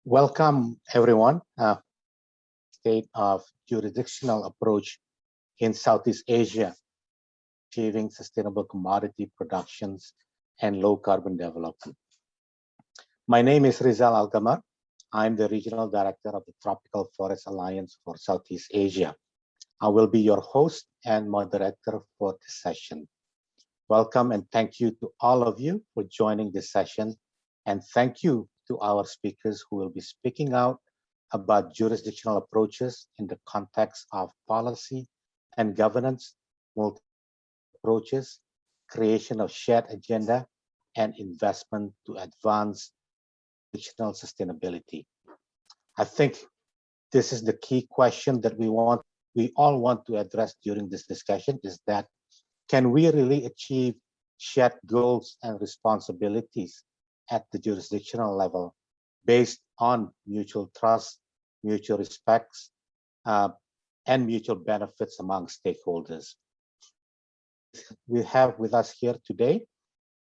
Welcome, everyone. State of jurisdictional approach in Southeast Asia, achieving sustainable commodity productions and low carbon development. My name is Rizal Algamar. I'm the Regional Director of the Tropical Forest Alliance for Southeast Asia. I will be your host and moderator for this session. Welcome and thank you to all of you for joining this session. And thank you to our speakers who will be speaking out about jurisdictional approaches in the context of policy and governance, multi approaches, creation of shared agenda, and investment to advance jurisdictional sustainability. I think this is the key question that we all want to address during this discussion, is that can we really achieve shared goals and responsibilities at the jurisdictional level based on mutual trust, mutual respects, and mutual benefits among stakeholders? We have with us here today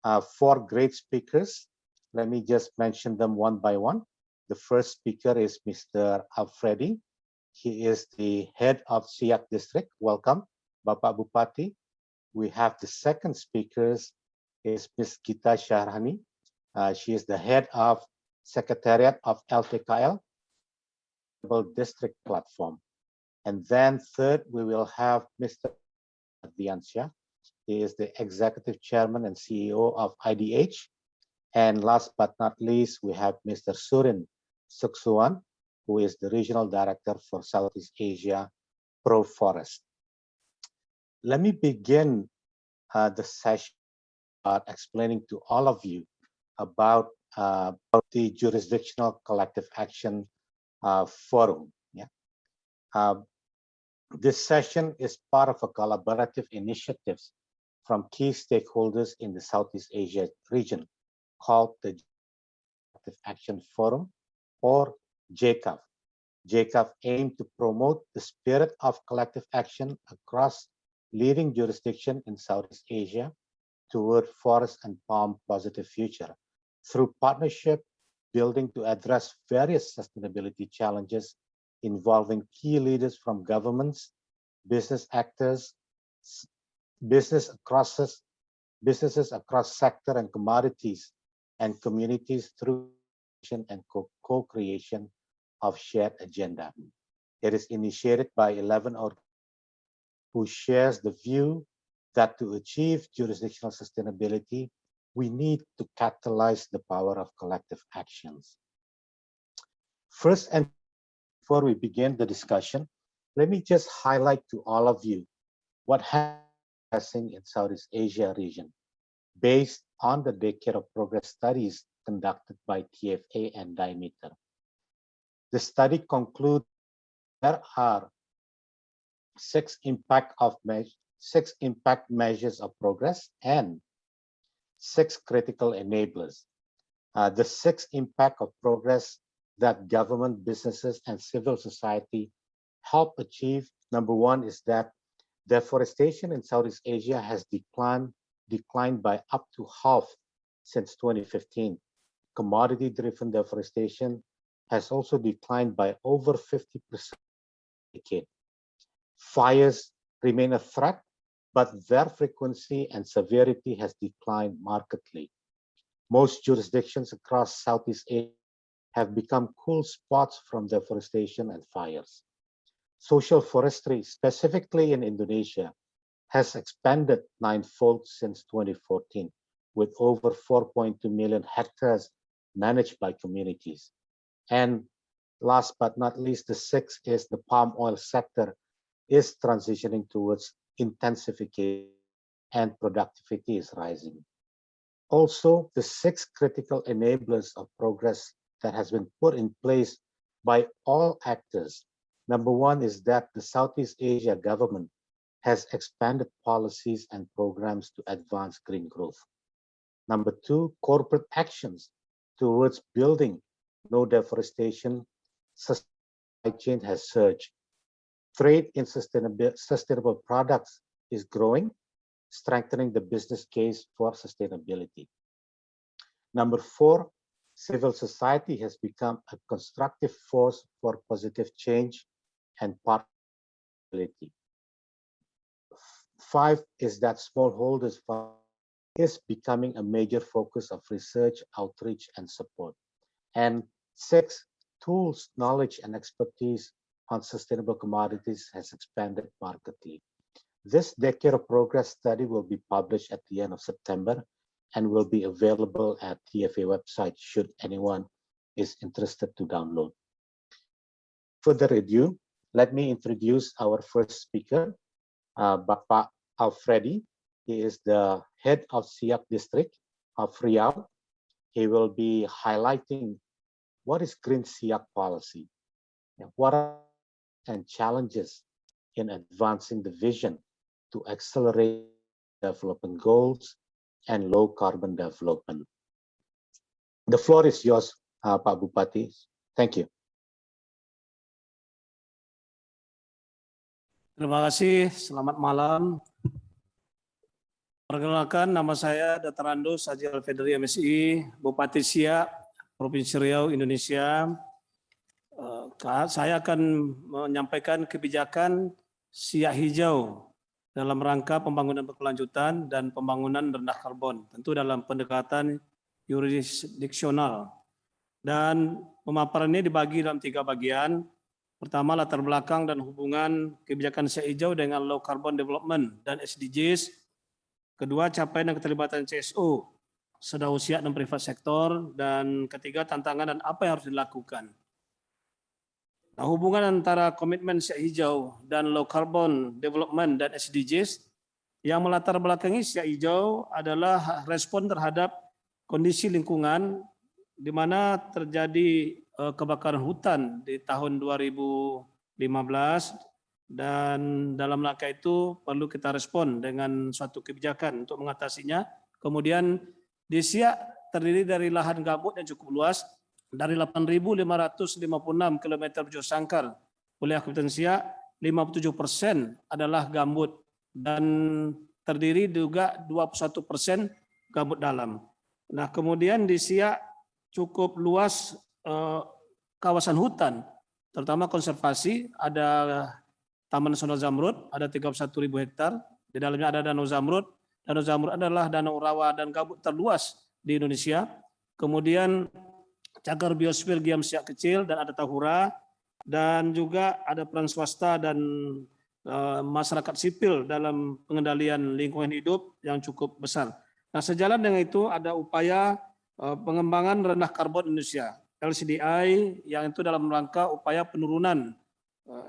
4 great speakers. Let me just mention them one by one. The first speaker is Mr. Alfredi. He is the head of Siak District. Welcome, Bapak Bupati. We have the second speaker is Ms. Gita Shahrani. She is the head of Secretariat of LTKL District Platform. And then third, we will have Mr. Diansya. He is the Executive Chairman and CEO of IDH. And last but not least, we have Mr. Surin Suksuwan, who is the Regional Director for Southeast Asia, ProForest. Let me begin the session by explaining to all of you about the Jurisdictional Collective Action Forum. This session is part of a collaborative initiative from key stakeholders in the Southeast Asia region called the Collective Action Forum, or JCAF. JCAF aims to promote the spirit of collective action across leading jurisdictions in Southeast Asia toward forest and palm positive future through partnership building to address various sustainability challenges involving key leaders from governments, business actors, businesses across sector and commodities, and communities through and co-creation of shared agenda. It is initiated by 11 organizations who shares the view that to achieve jurisdictional sustainability, we need to catalyze the power of collective actions. First, and before we begin the discussion, let me just highlight to all of you what happening in Southeast Asia region based on the Decade of Progress studies conducted by TFA and Diameter. The study concludes there are 6 impact measures of progress and 6 critical enablers. The 6 impact of progress that government, businesses, and civil society help achieve. Number 1 is that deforestation in Southeast Asia has declined by up to half since 2015. Commodity-driven deforestation has also declined by over 50% decade. Fires remain a threat, but their frequency and severity has declined markedly. Most jurisdictions across Southeast Asia have become cool spots from deforestation and fires. Social forestry, specifically in Indonesia, has expanded 9-fold since 2014, with over 4.2 million hectares managed by communities. And last but not least, the 6th is the palm oil sector is transitioning towards intensification and productivity is rising. Also, the 6 critical enablers of progress that has been put in place by all actors. Number 1 is that the Southeast Asia government has expanded policies and programs to advance green growth. Number 2, corporate actions towards building no deforestation supply chain has surged. Trade in sustainable products is growing, strengthening the business case for sustainability. Number 4, Civil society has become a constructive force for positive change and participability. 5 is that smallholders is becoming a major focus of research, outreach, and support. And 6, tools, knowledge, and expertise on sustainable commodities has expanded markedly. This Decade of Progress study will be published at the end of September and will be available at TFA website should anyone is interested to download. Further ado, let me introduce our first speaker, Bapak Alfredi. He is the head of Siak district of Riau. He will be highlighting what is Green Siak policy, and what are and challenges in advancing the vision to accelerate development goals and low carbon development. The floor is yours, Pak Bupati. Thank you. Terima kasih, selamat malam. Perkenalkan, nama saya Dr. Andus Haji Alfedri MSI, Bupati Siak, Provinsi Riau, Indonesia. Saya akan menyampaikan kebijakan Siak Hijau dalam rangka pembangunan berkelanjutan dan pembangunan rendah karbon, tentu dalam pendekatan jurisdiksional. Dan pemaparan ini dibagi dalam 3 bagian. Pertama, latar belakang dan hubungan kebijakan Siak Hijau dengan low carbon development dan SDGs. Kedua, capaian dan keterlibatan CSO, sedang Siak dan privat sektor. Dan ketiga, tantangan dan apa yang harus dilakukan. Nah, hubungan antara komitmen Siak Hijau dan low carbon development dan SDGs yang melatar belakangi Siak Hijau adalah respon terhadap kondisi lingkungan di mana terjadi kebakaran hutan di tahun 2015, dan dalam rangka itu perlu kita respon dengan suatu kebijakan untuk mengatasinya. Kemudian di Siak terdiri dari lahan gambut yang cukup luas, dari 8.556 km persegi sangkar wilayah Kabupaten Siak, 57% adalah gambut dan terdiri juga 21% gambut dalam. Nah, kemudian di Siak cukup luas kawasan hutan, terutama konservasi. Ada Taman Nasional Zamrud, ada 31.000 hektar. Di dalamnya ada Danau Zamrud. Danau Zamrud adalah danau rawa dan gambut terluas di Indonesia. Kemudian cagar biosfer Giam Siak kecil dan ada Tahura, dan juga ada peran swasta dan masyarakat sipil dalam pengendalian lingkungan hidup yang cukup besar. Nah, sejalan dengan itu ada upaya pengembangan rendah karbon Indonesia, LCDI, yang itu dalam rangka upaya penurunan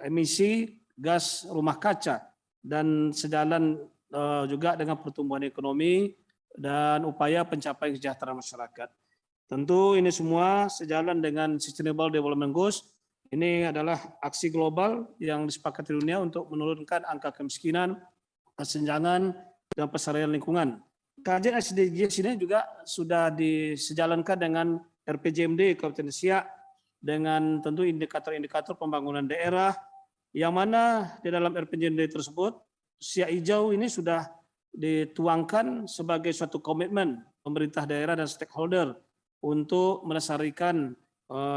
emisi gas rumah kaca, dan sejalan juga dengan pertumbuhan ekonomi dan upaya pencapaian kesejahteraan masyarakat. Tentu ini semua sejalan dengan Sustainable Development Goals. Ini adalah aksi global yang disepakati dunia untuk menurunkan angka kemiskinan, kesenjangan, dan pelestarian lingkungan. Kajian SDGs ini juga sudah disejalankan dengan RPJMD Kabupaten Siak dengan tentu indikator-indikator pembangunan daerah, yang mana di dalam RPJMD tersebut Siak Hijau ini sudah dituangkan sebagai suatu komitmen pemerintah daerah dan stakeholder untuk melestarikan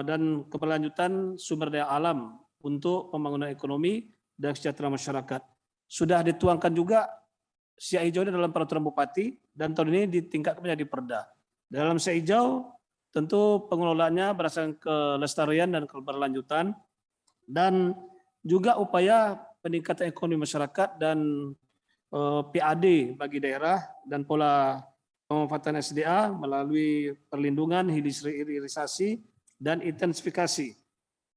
dan keberlanjutan sumber daya alam untuk pembangunan ekonomi dan kesejahteraan masyarakat. Sudah dituangkan juga Siak Hijau dalam peraturan bupati, dan tahun ini ditingkatkan menjadi perda. Dalam Siak Hijau tentu pengelolaannya berdasarkan kelestarian dan keberlanjutan, dan juga upaya peningkatan ekonomi masyarakat dan PAD bagi daerah, dan pola pemanfaatan SDA melalui perlindungan, hilirisasi, dan intensifikasi.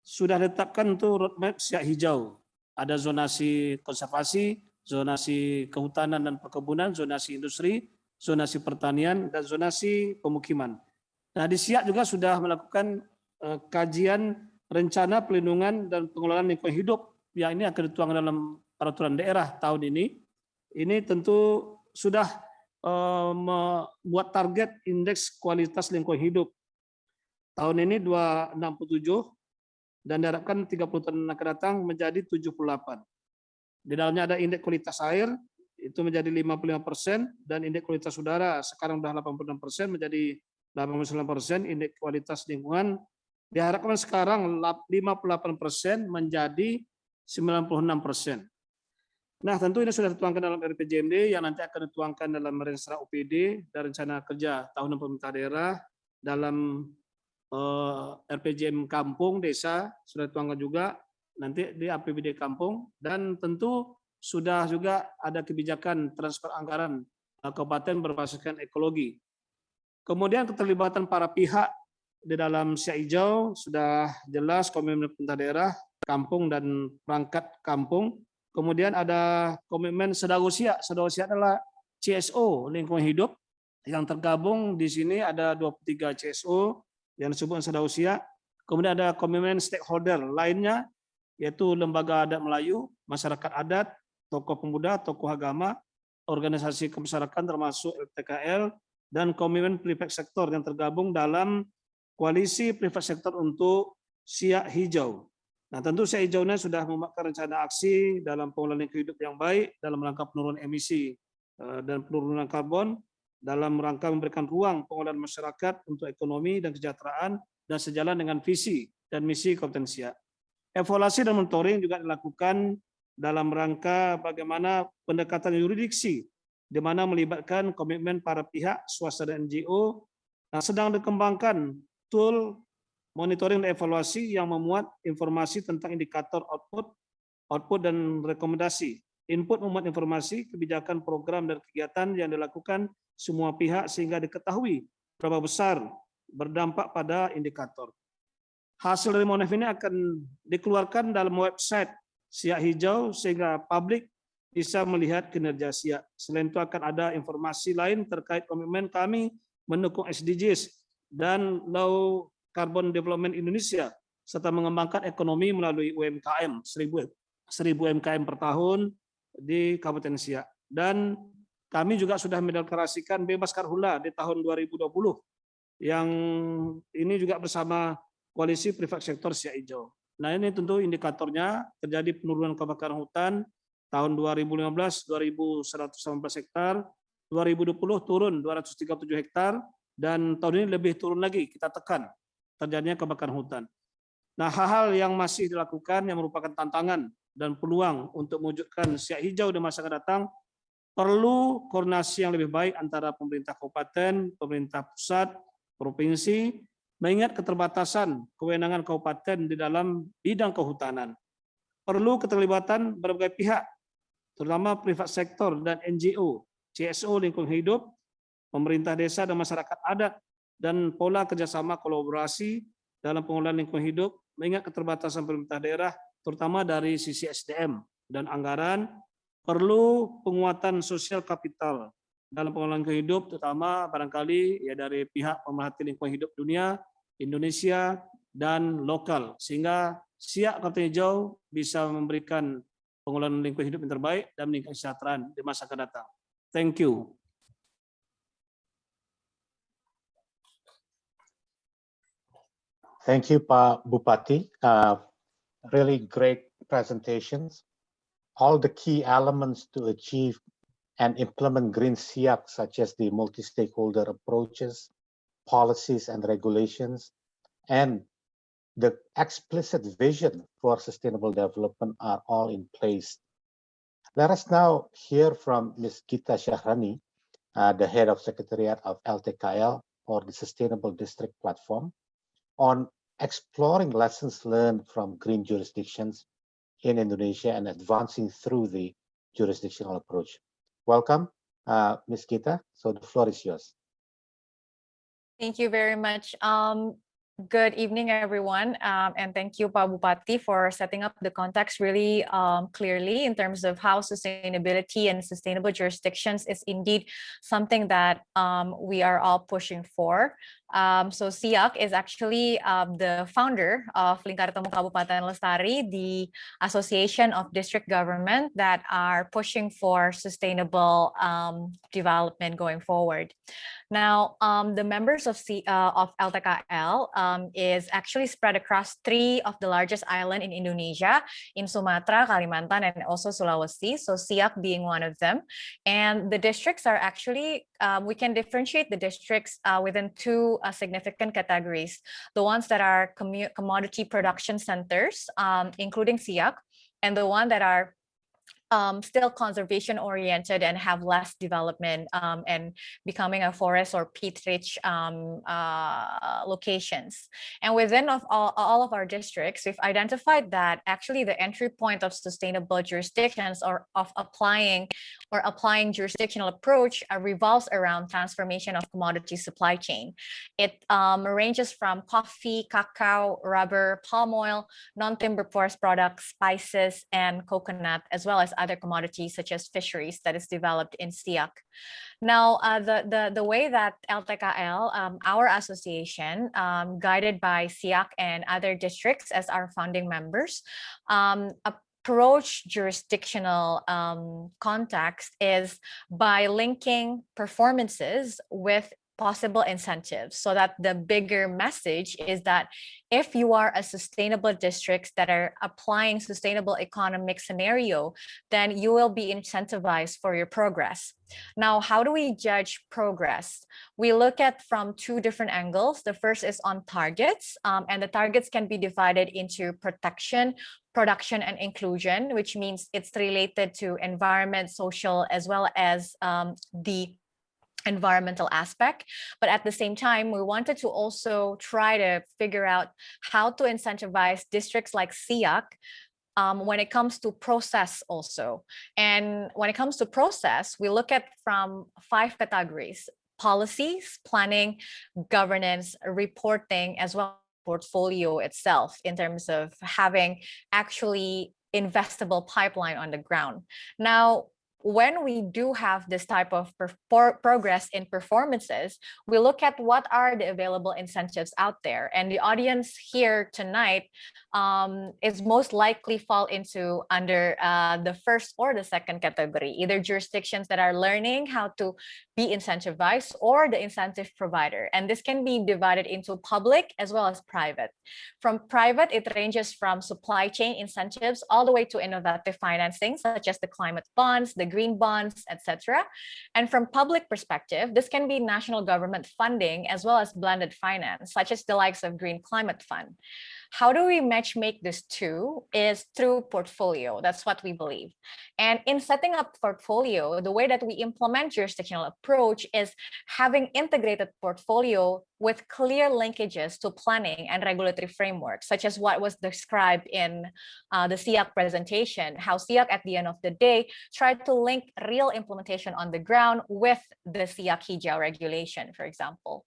Sudah ditetapkan untuk roadmap Siak Hijau. Ada zonasi konservasi, zonasi kehutanan dan perkebunan, zonasi industri, zonasi pertanian, dan zonasi pemukiman. Nah, di Siak juga sudah melakukan kajian rencana pelindungan dan pengelolaan lingkungan hidup yang ini akan dituangkan dalam peraturan daerah tahun ini. Ini tentu sudah membuat target indeks kualitas lingkungan hidup. Tahun ini 267 dan diharapkan 30 tahun akan datang menjadi 78. Di dalamnya ada indeks kualitas air itu menjadi 55%, dan indeks kualitas udara sekarang sudah 86% menjadi 89%, indeks kualitas lingkungan diharapkan sekarang 58% menjadi 96%. Nah, tentu ini sudah dituangkan dalam RPJMD yang nanti akan dituangkan dalam Renstra OPD dan rencana kerja tahunan pemerintah daerah dalam RPJM kampung desa sudah dituangkan juga nanti di APBD kampung, dan tentu sudah juga ada kebijakan transfer anggaran kabupaten berbasiskan ekologi. Kemudian keterlibatan para pihak di dalam siak hijau sudah jelas, komitmen pemerintah daerah, kampung dan perangkat kampung. Kemudian ada komitmen Sedau Siak. Sedau Siak adalah CSO lingkungan hidup yang tergabung di sini ada 23 CSO yang disebut Sedau Siak. Kemudian ada komitmen stakeholder lainnya yaitu lembaga adat Melayu, masyarakat adat, tokoh pemuda, tokoh agama, organisasi kemasyarakatan termasuk LTKL, dan komitmen private sector yang tergabung dalam koalisi private sector untuk siak hijau. Nah, tentu siak hijaunya sudah memakan rencana aksi dalam pengelolaan lingkungan hidup yang baik dalam rangka penurunan emisi dan penurunan karbon, dalam rangka memberikan ruang pengelolaan masyarakat untuk ekonomi dan kesejahteraan dan sejalan dengan visi dan misi Kabupaten Siak. Evaluasi dan monitoring juga dilakukan dalam rangka bagaimana pendekatan yurisdiksi, di mana melibatkan komitmen para pihak, swasta dan NGO. Nah, sedang dikembangkan tool monitoring dan evaluasi yang memuat informasi tentang indikator output dan rekomendasi. Input memuat informasi, kebijakan, program, dan kegiatan yang dilakukan semua pihak sehingga diketahui berapa besar berdampak pada indikator. Hasil dari monitoring ini akan dikeluarkan dalam website Siak Hijau sehingga publik bisa melihat kinerja Siak. Selain itu akan ada informasi lain terkait komitmen kami mendukung SDGs dan Low Carbon Development Indonesia serta mengembangkan ekonomi melalui UMKM 1000 UMKM per tahun di Kabupaten Siak. Dan kami juga sudah mendeklarasikan bebas karhula di tahun 2020 yang ini juga bersama koalisi privat sektor siak hijau. Nah, ini tentu indikatornya terjadi penurunan kebakaran hutan tahun 2015 2.118 hektar, 2020 turun 237 hektar, dan tahun ini lebih turun lagi, kita tekan terjadinya kebakaran hutan. Nah, hal-hal yang masih dilakukan yang merupakan tantangan dan peluang untuk mewujudkan siak hijau di masa akan datang, perlu koordinasi yang lebih baik antara pemerintah kabupaten, pemerintah pusat, provinsi, mengingat keterbatasan kewenangan kabupaten di dalam bidang kehutanan. Perlu keterlibatan berbagai pihak, terutama privat sektor dan NGO, CSO lingkungan hidup, pemerintah desa dan masyarakat adat, dan pola kerjasama kolaborasi dalam pengelolaan lingkungan hidup, mengingat keterbatasan pemerintah daerah, terutama dari sisi SDM dan anggaran. Perlu penguatan sosial kapital dalam pengelolaan lingkungan hidup, terutama barangkali ya dari pihak pemerhati lingkungan hidup dunia, Indonesia, dan lokal, sehingga Siak Kabupaten Hijau bisa memberikan pengelolaan lingkungan hidup yang terbaik dan meningkatkan kesejahteraan di masa akan datang. Thank you. Thank you, Pak Bupati. Really great presentations. All the key elements to achieve and implement Green Siak, such as the multi-stakeholder approaches, policies and regulations, and the explicit vision for sustainable development are all in place. Let us now hear from Ms. Gita Shahrani, the head of Secretariat of LTKL, or the Sustainable District Platform, on exploring lessons learned from green jurisdictions in Indonesia and advancing through the jurisdictional approach. Welcome, Ms. Gita. So the floor is yours. Thank you very much. Good evening, everyone, and thank you, Pak Bupati, for setting up the context really clearly in terms of how sustainability and sustainable jurisdictions is indeed something that we are all pushing for. So SIAK is actually the founder of Lingkar Temu Kabupaten Lestari, the association of district government that are pushing for sustainable development going forward. Now, the members of LTKL is actually spread across 3 of the largest islands in Indonesia, in Sumatra, Kalimantan, and also Sulawesi, so Siak being one of them. And the districts are actually, we can differentiate the districts within 2 two significant categories: the ones that are commodity production centers, including SIAC, and the one that are still conservation oriented and have less development and becoming a forest or peat rich locations. And within all of our districts, we've identified that actually the entry point of sustainable jurisdictions or of applying jurisdictional approach revolves around transformation of commodity supply chain. It ranges from coffee, cacao, rubber, palm oil, non-timber forest products, spices, and coconut, as well as other commodities such as fisheries that is developed in SIAC. Now, the way that LTKL, our association, guided by SIAC and other districts as our founding members, approach jurisdictional context is by linking performances with possible incentives, so that the bigger message is that if you are a sustainable districts that are applying sustainable economic scenario, then you will be incentivized for your progress. Now, how do we judge progress? We look at from two different angles. The first is on targets, and the targets can be divided into protection, production, and inclusion, which means it's related to environment, social, as well as the environmental aspect. But at the same time, we wanted to also try to figure out how to incentivize districts like SIAC when it comes to process also. And when it comes to process, we look at from 5 categories: policies, planning, governance, reporting, as well as portfolio itself, in terms of having actually investable pipeline on the ground. Now, when we do have this type of progress in performances, we look at what are the available incentives out there. And the audience here tonight is most likely fall into under the first or the second category, either jurisdictions that are learning how to be incentivized or the incentive provider. And this can be divided into public as well as private. From private, it ranges from supply chain incentives all the way to innovative financing, such as the climate bonds, the green bonds, etc. And from public perspective, this can be national government funding as well as blended finance, such as the likes of Green Climate Fund. How do we matchmake these two is through portfolio. That's what we believe. And in setting up portfolio, the way that we implement jurisdictional approach is having integrated portfolio with clear linkages to planning and regulatory frameworks, such as what was described in the SIAC presentation, how SIAC at the end of the day tried to link real implementation on the ground with the SIAC Hijau regulation, for example.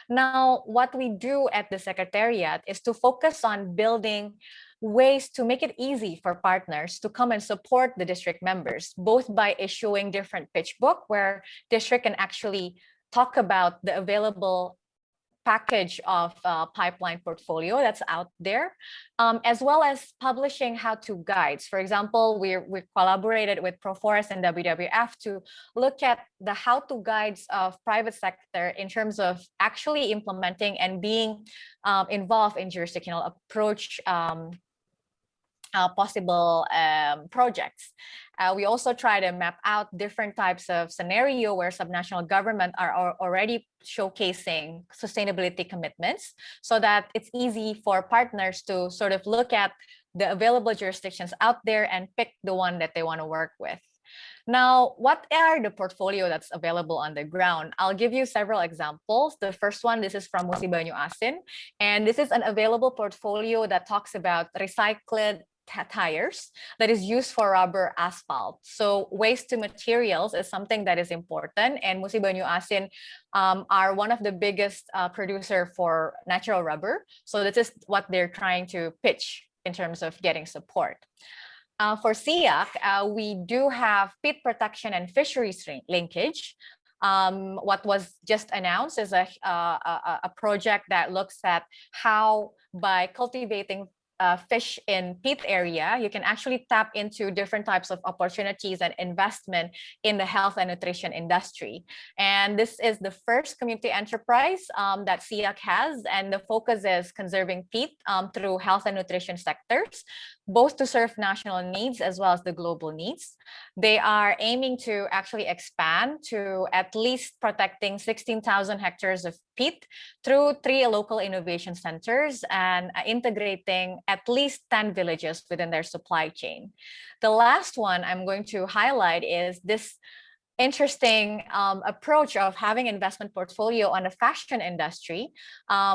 Now, what we do at the Secretariat is to focus on building ways to make it easy for partners to come and support the district members, both by issuing different pitch book where district can actually talk about the available package of pipeline portfolio that's out there, as well as publishing how-to guides. For example, we collaborated with ProForest and WWF to look at the how-to guides of private sector in terms of actually implementing and being involved in jurisdictional approach possible projects. We also try to map out different types of scenario where subnational government are already showcasing sustainability commitments, so that it's easy for partners to sort of look at the available jurisdictions out there and pick the one that they want to work with. Now, what are the portfolio that's available on the ground? I'll give you several examples. The first one, this is from Musi Banyu Asin, and this is an available portfolio that talks about recycled tires that is used for rubber asphalt. So waste to materials is something that is important, and Musi Banyu Asin are one of the biggest producer for natural rubber. So this is what they're trying to pitch in terms of getting support. For SIAC, we do have peat protection and fisheries linkage. What was just announced is a project that looks at how by cultivating fish in peat area, you can actually tap into different types of opportunities and investment in the health and nutrition industry. And this is the first community enterprise that SIAC has, and the focus is conserving peat through health and nutrition sectors, both to serve national needs as well as the global needs. They are aiming to actually expand to at least protecting 16,000 hectares of compete through 3 local innovation centers and integrating at least 10 villages within their supply chain. The last one I'm going to highlight is this interesting approach of having investment portfolio on the fashion industry,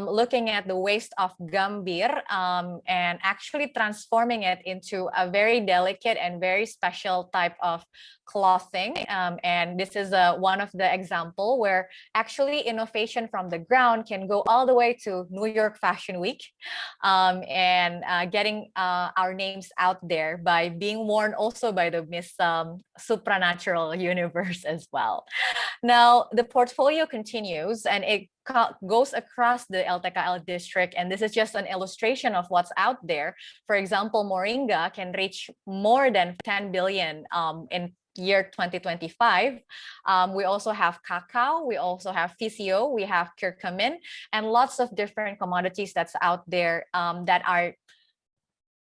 looking at the waste of gambir and actually transforming it into a very delicate and very special type of clothing. And this is one of the example where actually innovation from the ground can go all the way to New York Fashion Week, and getting our names out there by being worn also by the Miss Supranatural Universe as well. Now, the portfolio continues and it goes across the LTKL district, and this is just an illustration of what's out there. For example, Moringa can reach more than 10 billion in year 2025. We also have cacao, we also have physio, we have curcumin, and lots of different commodities that's out there that are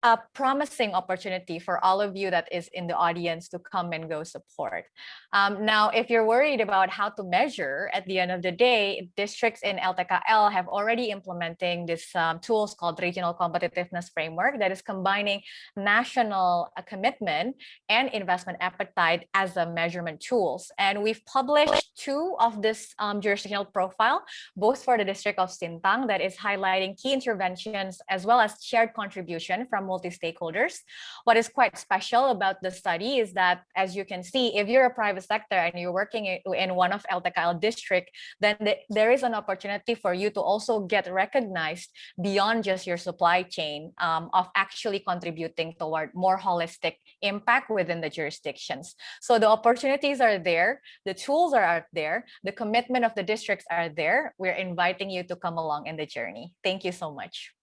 a promising opportunity for all of you that is in the audience to come and go support. Now, if you're worried about how to measure, at the end of the day, districts in LTKL have already implementing this tools called Regional Competitiveness Framework that is combining national commitment and investment appetite as a measurement tools. And we've published 2 of this jurisdictional profile, both for the district of Sintang that is highlighting key interventions as well as shared contribution from multi-stakeholders. What is quite special about the study is that, as you can see, if you're a private sector and you're working in one of LTKL district, then there is an opportunity for you to also get recognized beyond just your supply chain of actually contributing toward more holistic impact within the jurisdictions. So the opportunities are there, the tools are out there, the commitment of the districts are there. We're inviting you to come along in the journey. Thank you so much.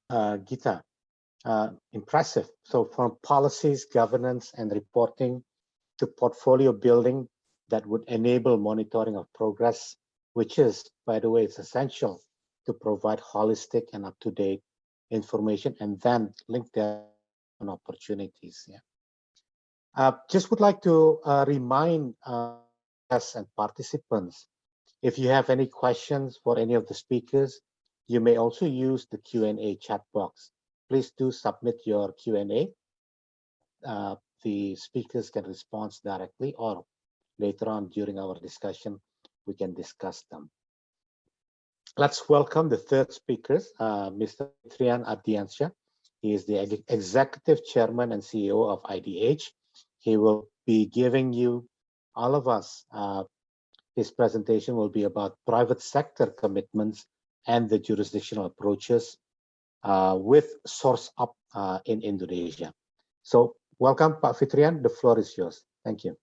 Gita, impressive. So from policies, governance, and reporting to portfolio building that would enable monitoring of progress, which is, by the way, it's essential to provide holistic and up-to-date information and then link that on opportunities. Yeah. Just would like to remind us and participants, if you have any questions for any of the speakers, you may also use the Q&A chat box. Please do submit your Q&A. The speakers can respond directly, or later on during our discussion, we can discuss them. Let's welcome the third speaker, Mr. Fitrian Ardiansyah. He is the Executive Chairman and CEO of IDH. He will be giving you, all of us, his presentation will be about private sector commitments and the jurisdictional approaches with Source Up in Indonesia. So welcome, Pak Fitrian. The floor is yours. Thank you.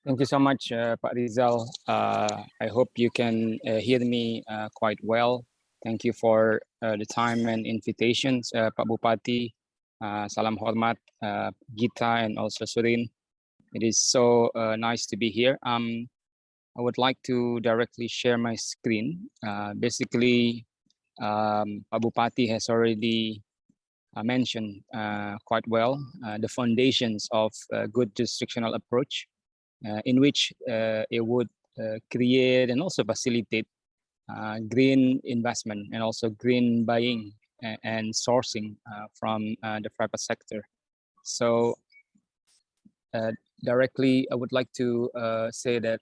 Thank you so much, Pak Rizal. I hope you can hear me quite well. Thank you for the time and invitations, Pak Bupati. Salam hormat, Gita, and also Surin. It is so nice to be here. I would like to directly share my screen. Basically, Pak Bupati has already mentioned quite well the foundations of a good jurisdictional approach, in which it would create and also facilitate green investment and also green buying and sourcing from the private sector. So directly, I would like to say that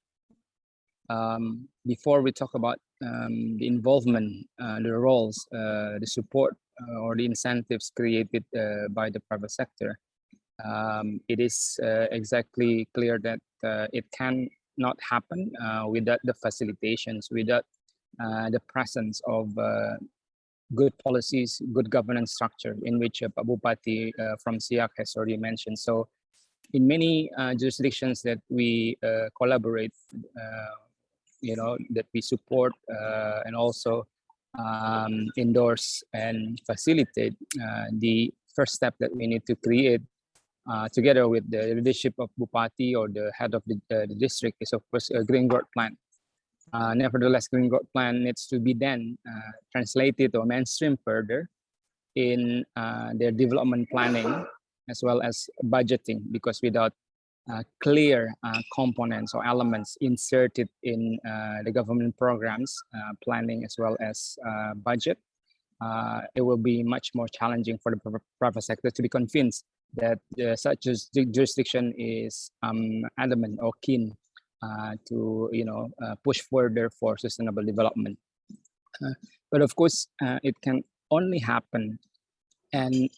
before we talk about the involvement, the roles, the support, or the incentives created by the private sector, it is exactly clear that it cannot happen without the facilitations, without the presence of good policies, good governance structure, in which Pak Bupati from SIAK has already mentioned. So in many jurisdictions that we collaborate, that we support and also endorse and facilitate, the first step that we need to create together with the leadership of Bupati or the head of the district is, of course, a green growth plan. Nevertheless, green growth plan needs to be then translated or mainstream further in their development planning as well as budgeting, because without clear components or elements inserted in the government programs, planning as well as budget, it will be much more challenging for the private sector to be convinced that such as jurisdiction is adamant or keen to push further for sustainable development. But of course, it can only happen, and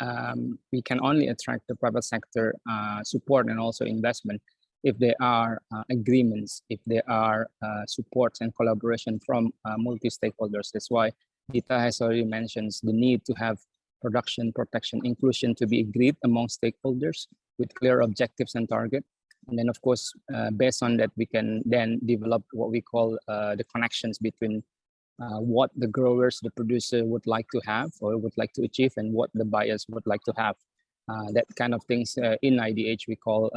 we can only attract the private sector support and also investment if there are agreements, if there are supports and collaboration from multi-stakeholders. That's why Gita has already mentioned the need to have production, protection, inclusion to be agreed among stakeholders with clear objectives and target. And then, of course, based on that, we can then develop what we call the connections between what the growers, the producer would like to have or would like to achieve, and what the buyers would like to have. That kind of things in IDH we call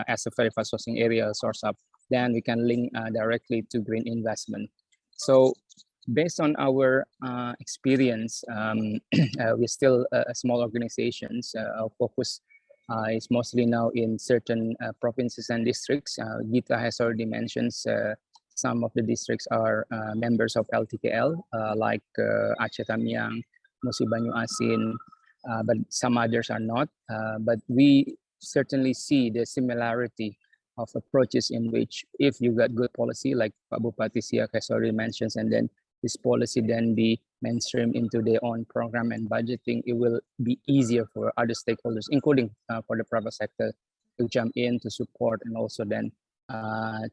as a verified sourcing area source up. Then we can link directly to green investment. So based on our experience, we're still small organizations. Our focus is mostly now in certain provinces and districts. Gita has already mentioned some of the districts are members of LTKL, like Aceh Tamiang, Musi Banyu Asin, but some others are not. But we certainly see the similarity of approaches in which if you got good policy, like Pak Bupati Siak has already mentioned, and then this policy then be mainstream into their own program and budgeting, it will be easier for other stakeholders, including for the private sector, to jump in, to support, and also then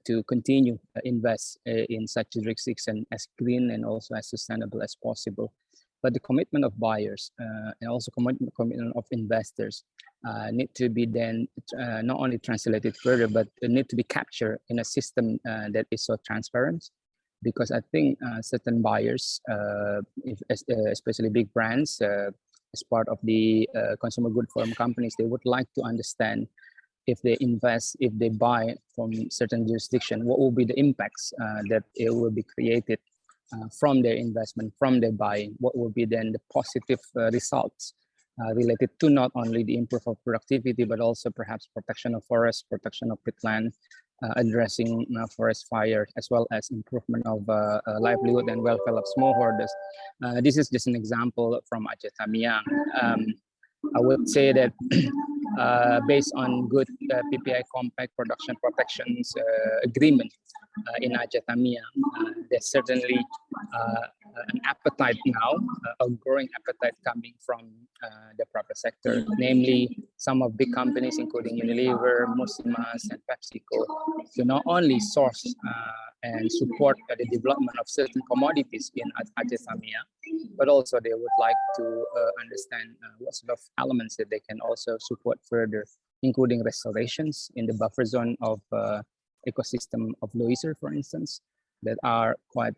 to continue invest in such jurisdiction as green and also as sustainable as possible. But the commitment of buyers and also commitment of investors need to be then not only translated further, but need to be captured in a system that is so transparent. Because I think certain buyers, especially big brands, as part of the consumer good forum companies, they would like to understand if they invest, if they buy from certain jurisdiction, what will be the impacts that it will be created from their investment, from their buying, what will be then the positive results related to not only the improvement of productivity, but also perhaps protection of forests, protection of peatland, addressing forest fire, as well as improvement of livelihood and welfare of smallholders. This is just an example from Aceh Tamiang. I would say that based on good PPI compact production protections agreement in Aceh Tamiang, there's certainly an appetite now, a growing appetite coming from the private sector, namely some of big companies, including Unilever, Musimas, and PepsiCo, to not only source and support the development of certain commodities in Aceh Tamiang, but also they would like to understand what sort of elements that they can also support further, including restorations in the buffer zone of ecosystem of Loiser, for instance, that are quite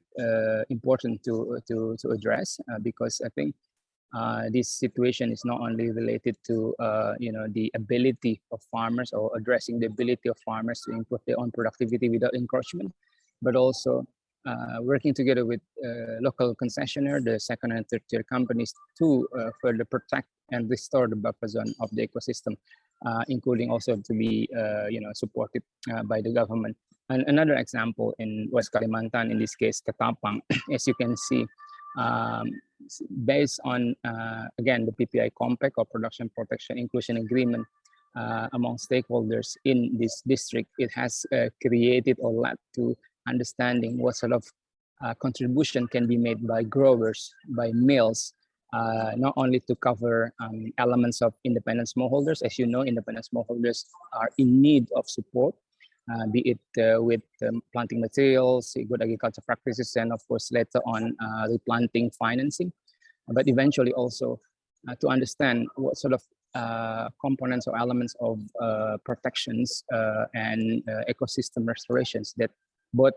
important to address because I think this situation is not only related to the ability of farmers or addressing the ability of farmers to improve their own productivity without encroachment, but also working together with local concessionaire, the second and third tier companies to further protect and restore the buffer zone of the ecosystem, including also to be supported by the government. And another example in West Kalimantan, in this case, Ketapang, as you can see, based on, again, the PPI compact or production protection inclusion agreement among stakeholders in this district, it has created or led to understanding what sort of contribution can be made by growers, by mills, not only to cover elements of independent smallholders. As you know, independent smallholders are in need of support, be it with planting materials, good agriculture practices, and of course later on replanting financing, but eventually also to understand what sort of components or elements of protections and ecosystem restorations that both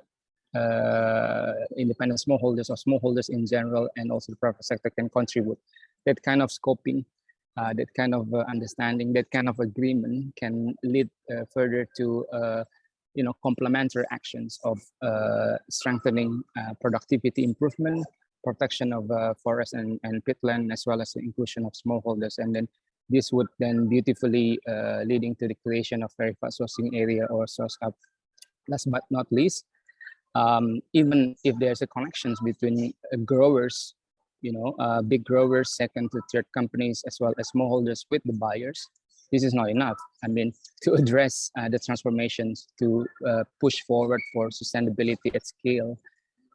independent smallholders or smallholders in general and also the private sector can contribute. That kind of scoping, that kind of understanding, that kind of agreement can lead further to complementary actions of strengthening productivity improvement, protection of forest and peatland, as well as the inclusion of smallholders, and then This would then beautifully leading to the creation of very fast sourcing area or source hub. Last but not least, even if there's a connections between growers, big growers, second to third companies, as well as smallholders with the buyers, this is not enough. I mean, to address the transformations, to push forward for sustainability at scale,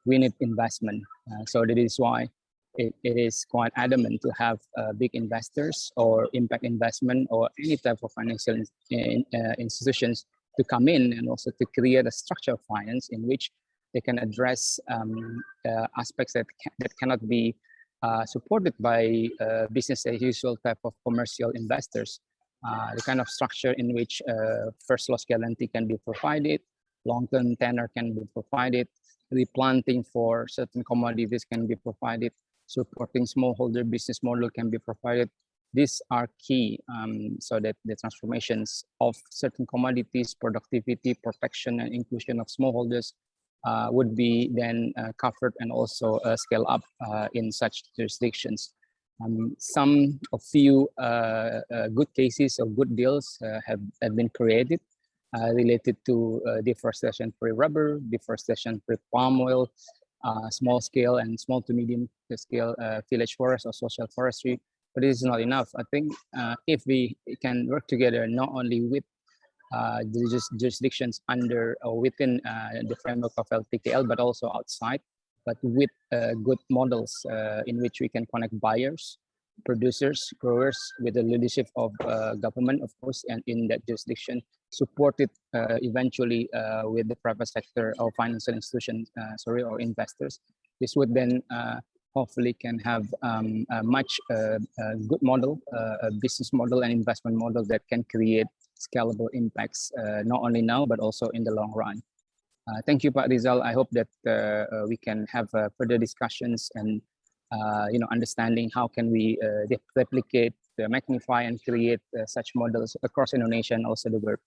we need investment. So that is why it is quite adamant to have big investors or impact investment or any type of financial institutions to come in, and also to create a structure of finance in which they can address aspects that cannot be supported by business as usual type of commercial investors. The kind of structure in which first loss guarantee can be provided, long-term tenor can be provided, replanting for certain commodities can be provided, supporting smallholder business model can be provided. These are key so that the transformations of certain commodities, productivity, protection, and inclusion of smallholders would be then covered and also scale up in such jurisdictions. Some of few good cases or good deals have been created related to deforestation for rubber, deforestation for palm oil, small scale and small to medium scale village forest or social forestry. But it is not enough. I think if we can work together not only with the jurisdictions under or within the framework of LTKL, but also outside, but with good models in which we can connect buyers, producers, growers with the leadership of government, of course, and in that jurisdiction, supported eventually with the private sector or financial institutions, or investors. This would then hopefully can have a much good model, a business model and investment model that can create scalable impacts, not only now, but also in the long run. Thank you, Pak Rizal. I hope that we can have further discussions and understanding how can we replicate, magnify, and create such models across Indonesia and also the world.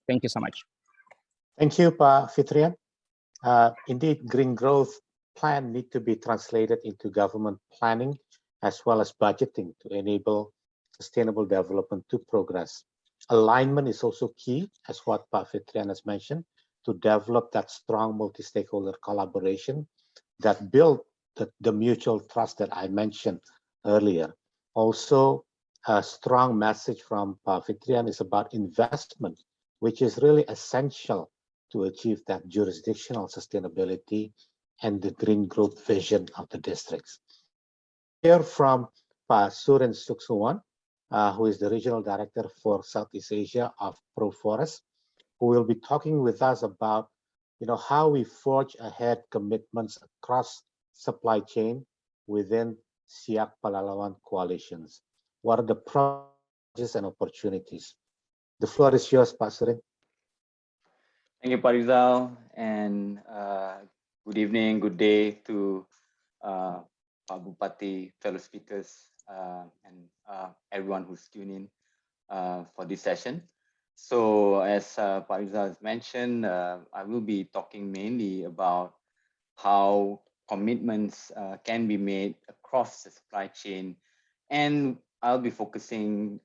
Thank you so much. Thank you, Pak Fitrian. Indeed, green growth plan need to be translated into government planning as well as budgeting to enable sustainable development to progress. Alignment is also key, as what Pak Fitrian has mentioned, to develop that strong multi-stakeholder collaboration that build the mutual trust that I mentioned earlier. Also, a strong message from Pak Fitrian is about investment, which is really essential to achieve that jurisdictional sustainability and the green growth vision of the districts. Hear from Pak Surin Suksuwan, who is the Regional Director for Southeast Asia of ProForest, who will be talking with us about how we forge ahead commitments across supply chain within Siak Palalawan coalitions. What are the projects and opportunities? The floor is yours, Pak Surin. Thank you, Pak Rizal, and good evening, good day to Pak Bupati, fellow speakers, and everyone who's tuning in for this session. So as Pak Rizal has mentioned, I will be talking mainly about how commitments can be made across the supply chain, and I'll be focusing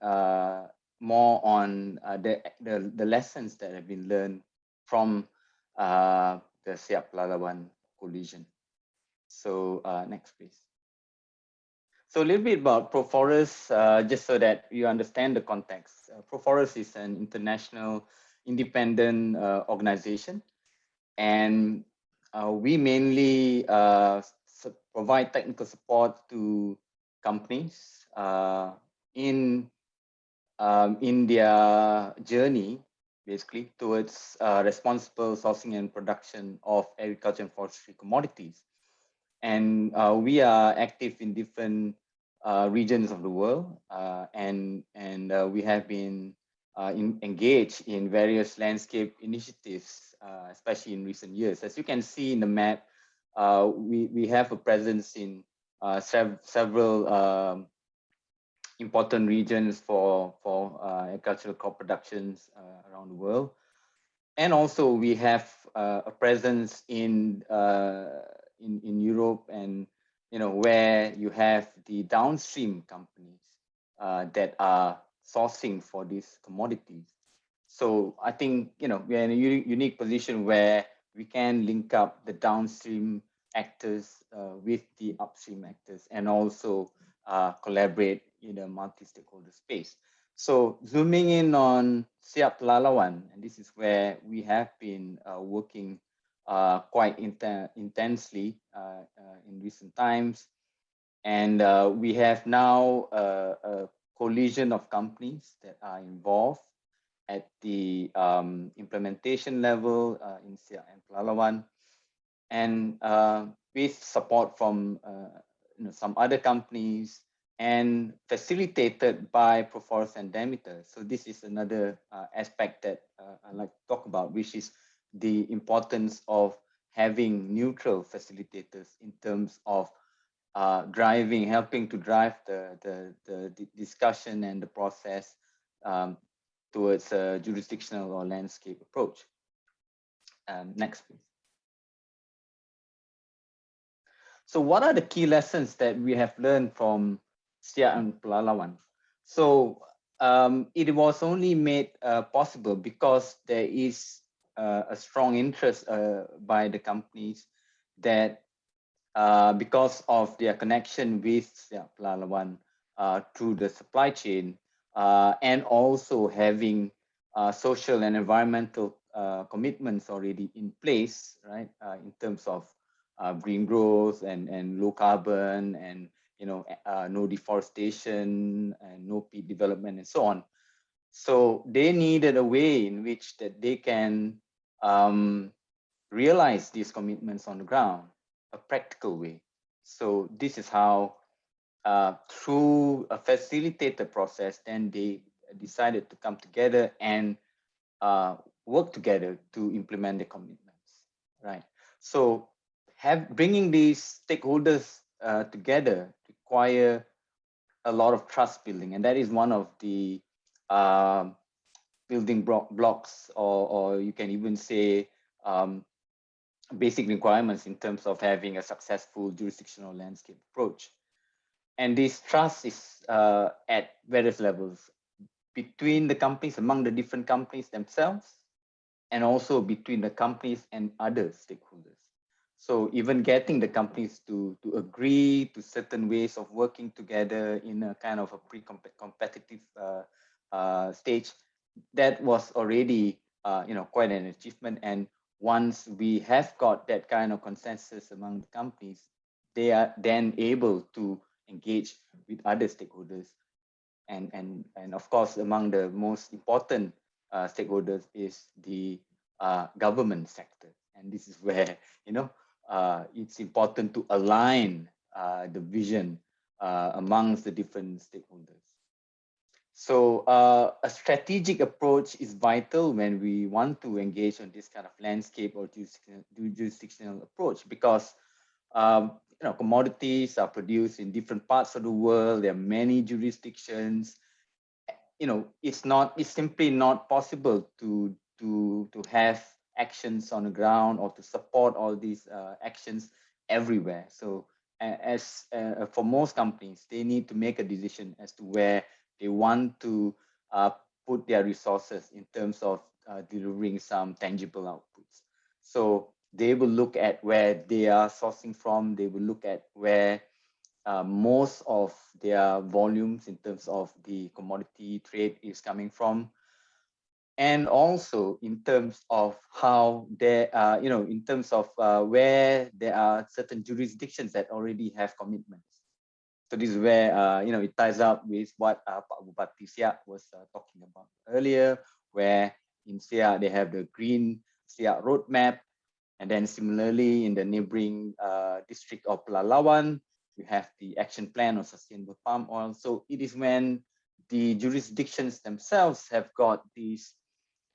more on the lessons that have been learned from the Siak Palalawan coalition. So next, please. So a little bit about ProForest, just so that you understand the context. ProForest is an international independent organization, and we mainly provide technical support to companies in their journey, basically, towards responsible sourcing and production of agriculture and forestry commodities. And we are active in different regions of the world, and we have been engaged in various landscape initiatives, especially in recent years. As you can see in the map, we have a presence in several important regions for agricultural crop productions around the world, and also we have a presence in Europe, and where you have the downstream companies that are sourcing for these commodities. So I think, we are in a unique position where we can link up the downstream actors with the upstream actors and also collaborate in a multi-stakeholder space. So zooming in on Siak Pelalawan, and this is where we have been working quite intensely in recent times. And we have now a coalition of companies that are involved at the implementation level in Siak and Pelalawan, and with support from some other companies and facilitated by ProForest and Demeter. So this is another aspect that I'd like to talk about, which is the importance of having neutral facilitators in terms of helping to drive the discussion and the process towards a jurisdictional or landscape approach. Next, please. So what are the key lessons that we have learned from Siak and Pelalawan? So it was only made possible because there is a strong interest by the companies that because of their connection with Siak Pelalawan through the supply chain and also having social and environmental commitments already in place, right? In terms of green growth and low carbon and no deforestation and no peat development and so on. So they needed a way in which that they can realize these commitments on the ground, a practical way. So this is how through a facilitated process, then they decided to come together and work together to implement the commitments, right? So bringing these stakeholders together require a lot of trust building, and that is one of the building blocks, or you can even say basic requirements in terms of having a successful jurisdictional landscape approach. And this trust is at various levels, between the companies, among the different companies themselves, and also between the companies and other stakeholders. So even getting the companies to agree to certain ways of working together in a kind of a pre-competitive stage, that was already quite an achievement. And once we have got that kind of consensus among the companies, they are then able to engage with other stakeholders. And of course, among the most important stakeholders is the government sector. And this is where, it's important to align the vision amongst the different stakeholders. So a strategic approach is vital when we want to engage on this kind of landscape or jurisdictional approach, because commodities are produced in different parts of the world. There are many jurisdictions. It's simply not possible to have actions on the ground or to support all these actions everywhere. So as for most companies, they need to make a decision as to where they want to put their resources in terms of delivering some tangible outputs. So they will look at where they are sourcing from. They will look at where most of their volumes in terms of the commodity trade is coming from. And also in terms of how they are, in terms of where there are certain jurisdictions that already have commitments. So this is where, it ties up with what Pak Bupati Siak was talking about earlier, where in Siak, they have the Green Siak Roadmap. And then similarly, in the neighboring district of Pelalawan, we have the Action Plan on Sustainable Palm Oil. So it is when the jurisdictions themselves have got these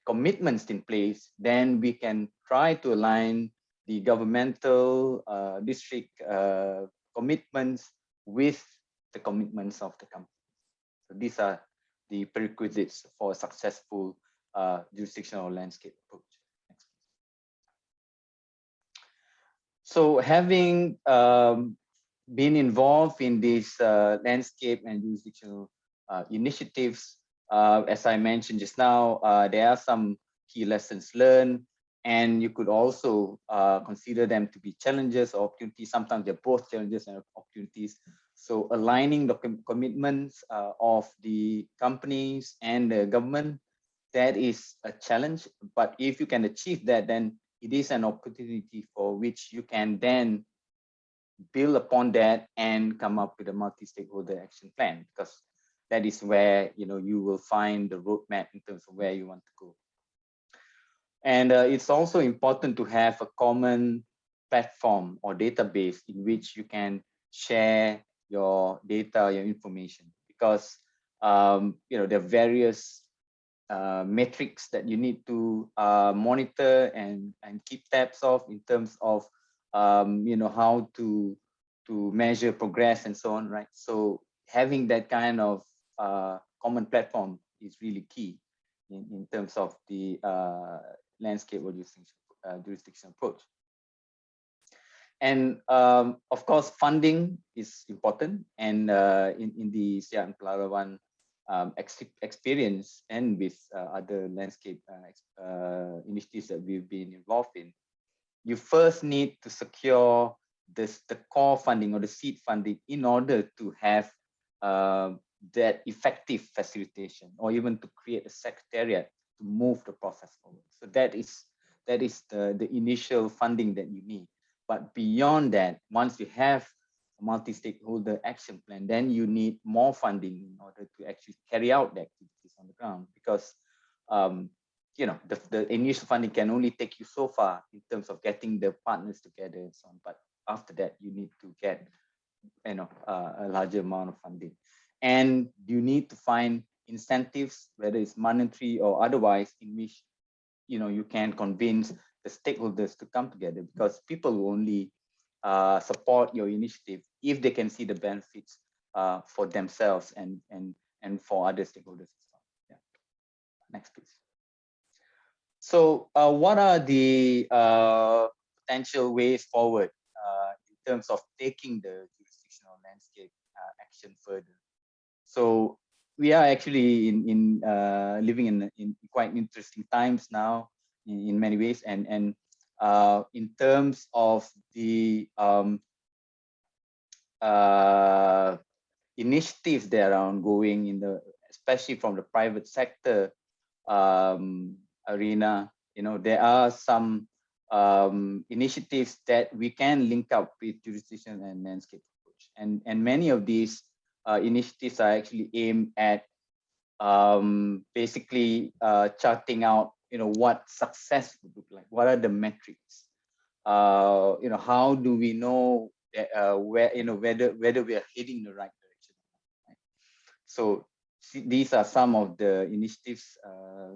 commitments in place, then we can try to align the governmental district commitments with the commitments of the company. So these are the prerequisites for a successful jurisdictional landscape approach. Next. So having been involved in this landscape and jurisdictional initiatives. As I mentioned just now, there are some key lessons learned, and you could also consider them to be challenges or opportunities. Sometimes they're both challenges and opportunities. So aligning the commitments of the companies and the government, that is a challenge. But if you can achieve that, then it is an opportunity for which you can then build upon that and come up with a multi-stakeholder action plan, because that is where you will find the roadmap in terms of where you want to go. And it's also important to have a common platform or database in which you can share your data, your information, because there are various metrics that you need to monitor and keep tabs of in terms of how to measure progress and so on, right? So having that kind of common platform is really key in terms of the landscape or jurisdictional approach. And of course, funding is important. And in the Siak and Pelarawan experience, and with other landscape initiatives that we've been involved in, you first need to secure the core funding or the seed funding in order to have that effective facilitation, or even to create a secretariat to move the process forward. So that is the initial funding that you need. But beyond that, once you have a multi-stakeholder action plan, then you need more funding in order to actually carry out the activities on the ground, because the initial funding can only take you so far in terms of getting the partners together and so on. But after that, you need to get a larger amount of funding, and you need to find incentives, whether it's monetary or otherwise, in which you can convince the stakeholders to come together, because people will only support your initiative if they can see the benefits for themselves and for other stakeholders as well. Yeah. Next, please. So what are the potential ways forward in terms of taking the jurisdictional landscape action further? So we are actually living in quite interesting times now in many ways, and in terms of the initiatives that are ongoing especially from the private sector arena, there are some initiatives that we can link up with jurisdiction and landscape approach, and many of these initiatives are actually aimed at basically charting out what success would look like. What are the metrics? How do we know where whether we are heading the right direction? Right? So these are some of the initiatives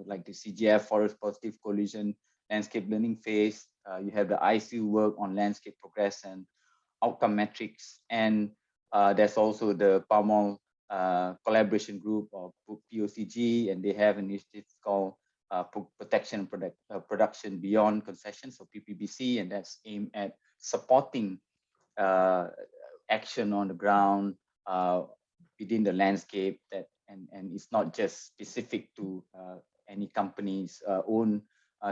like the CGF Forest Positive Coalition Landscape Learning Phase. You have the ICU work on landscape progress and outcome metrics, and there's also the Palm Oil Collaboration Group, or POCG, and they have an initiative called Protection and Production Beyond Concession, so PPBC, and that's aimed at supporting action on the ground within the landscape, and it's not just specific to any company's own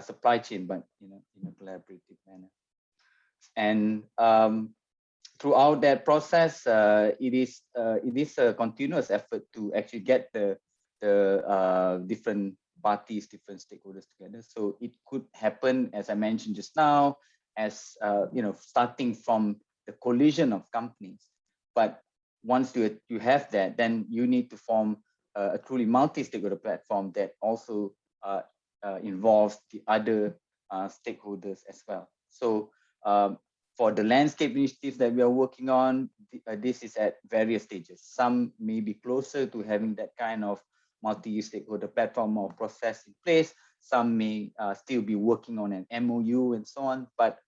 supply chain, but in a collaborative manner. And throughout that process, it is a continuous effort to actually get the different parties, different stakeholders together. So it could happen, as I mentioned just now, as starting from the collision of companies. But once you have that, then you need to form a truly multi-stakeholder platform that also involves the other stakeholders as well. So for the landscape initiatives that we are working on, this is at various stages. Some may be closer to having that kind of multi-stakeholder platform or process in place. Some may still be working on an MOU and so on. But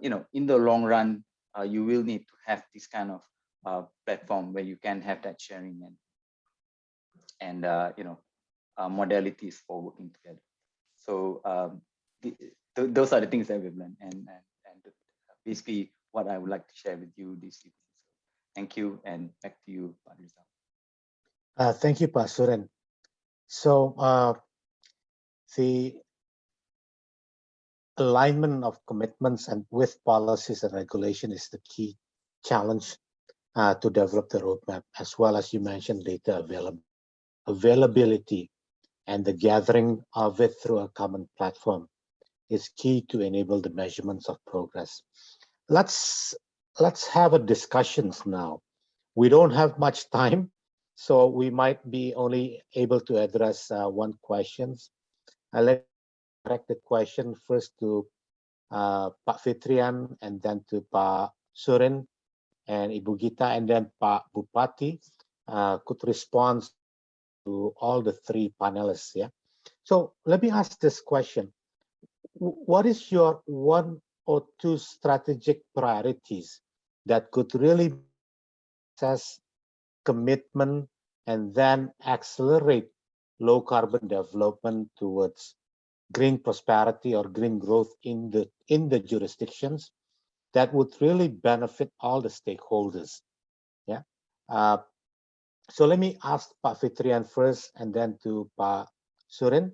in the long run, you will need to have this kind of platform where you can have that sharing and modalities for working together. So those are the things that we've learned, and basically what I would like to share with you this evening. So thank you, and back to you, Pak Rizal. Thank you, Pak Suren. So the alignment of commitments and with policies and regulation is the key challenge to develop the roadmap, as well as you mentioned data availability and the gathering of it through a common platform is key to enable the measurements of progress. Let's have a discussions now. We don't have much time, so we might be only able to address one questions. Let's direct the question first to Pak Fitrian, and then to Pak Surin and Ibu Gita, and then Pak Bupati could respond to all the three panelists. Yeah. So let me ask this question: what is your one or two strategic priorities that could really assess commitment and then accelerate low carbon development towards green prosperity or green growth in the jurisdictions that would really benefit all the stakeholders? Yeah. So let me ask Pak Fitrian first, and then to Pak Surin,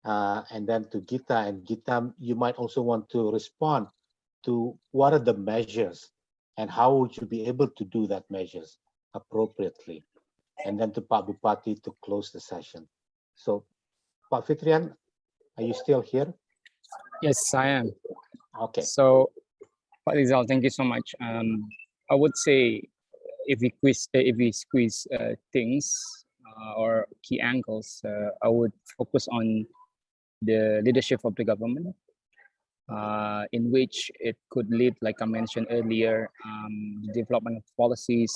and then to Gita. And Gita, you might also want to respond to what are the measures and how would you be able to do that measures appropriately. And then to Pak Bupati to close the session. So Pak Fitrian, are you still here? Yes, I am. Okay. So, Pak Rizal, thank you so much. I would say if we squeeze things or key angles, I would focus on the leadership of the government, in which it could lead, like I mentioned earlier, the development of policies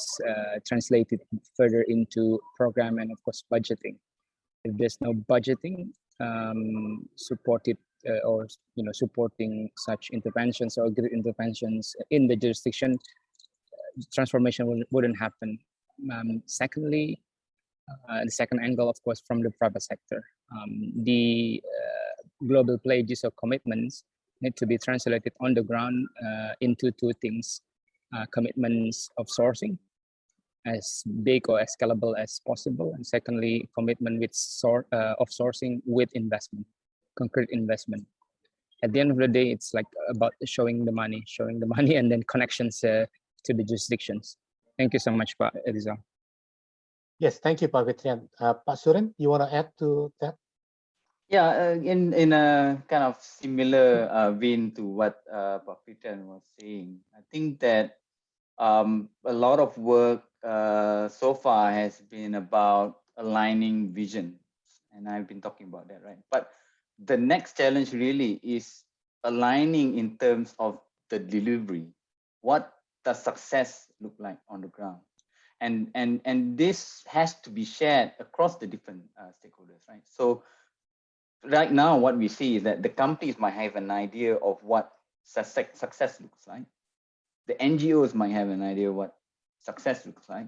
translated further into program and of course budgeting. If there's no budgeting supported or supporting such interventions or grid interventions in the jurisdiction, transformation wouldn't happen. Secondly, the second angle, of course, from the private sector, the global pledges or commitments need to be translated on the ground into two things: commitments of sourcing as big or as scalable as possible, and secondly, commitment with of sourcing with investment, concrete investment. At the end of the day, it's like about showing the money, and then connections to the jurisdictions. Thank you so much, Pak Rizal. Yes, thank you, Pak Fitrian. Pak Surin, you want to add to that? Yeah, in a kind of similar vein to what Pak Fitrian was saying, I think that a lot of work so far has been about aligning vision, and I've been talking about that, right? But the next challenge really is aligning in terms of the delivery. What does success look like on the ground? And this has to be shared across the different stakeholders, right? So right now, what we see is that the companies might have an idea of what success looks like. The NGOs might have an idea what success looks like.